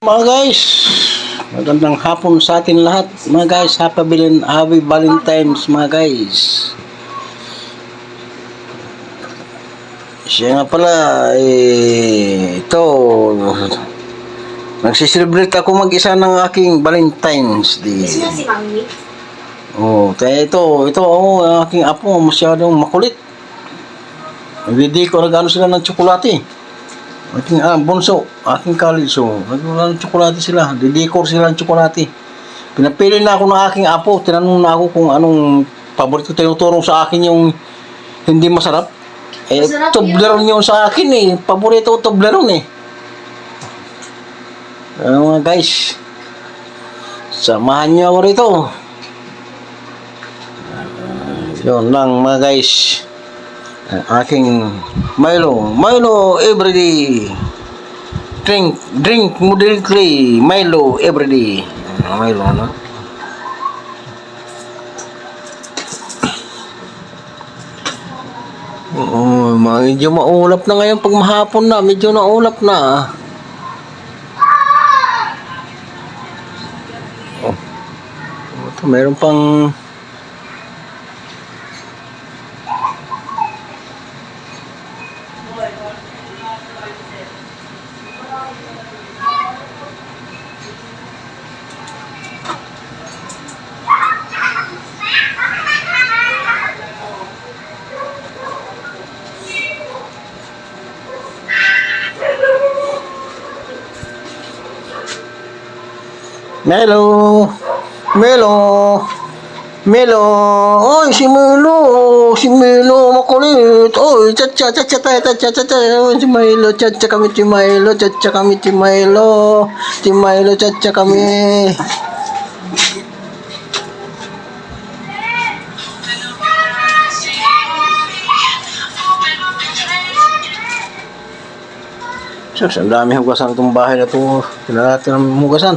Mga guys, magandang hapon sa atin lahat. Mga guys, happy Valentine's mga guys. Siya nga pala, ito, nagsiselebrate ako mag-isa ng aking Valentine's Day. Is na si Mami? Kaya ito, ang aking apo, masyadong makulit. Hindi ko nag-ano sila ng tsokolate. Aking bunso, aking college, nagwala ng tsokolate sila, didikor sila ng tsokolate. Pinapili na ako ng aking apo, tinanong na ako kung anong paborito, tinuturo sa akin yung hindi masarap. Masarap Toblerone yun sa akin paborito ko Toblerone mga guys, samahan nyo ako rito. Yun lang mga guys. Aking Milo everyday. Drink moderately. Milo everyday. Milo, no? Medyo maulap na ngayon pag mahapon na. Medyo naulap na. Ito, meron pang Melo. Oy, si Melo makulit. Oy, chacha. Si Milo, chacha kami. Chacha kami. Sus, ang dami hugasan itong bahay na ito. Kailangan natin ng hugasan.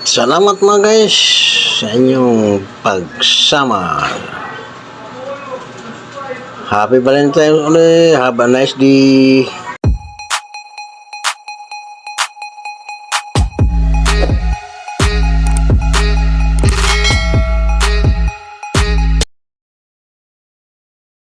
Salamat mga guys sa inyong pagsama. Happy Valentine's ulit. Have a nice day.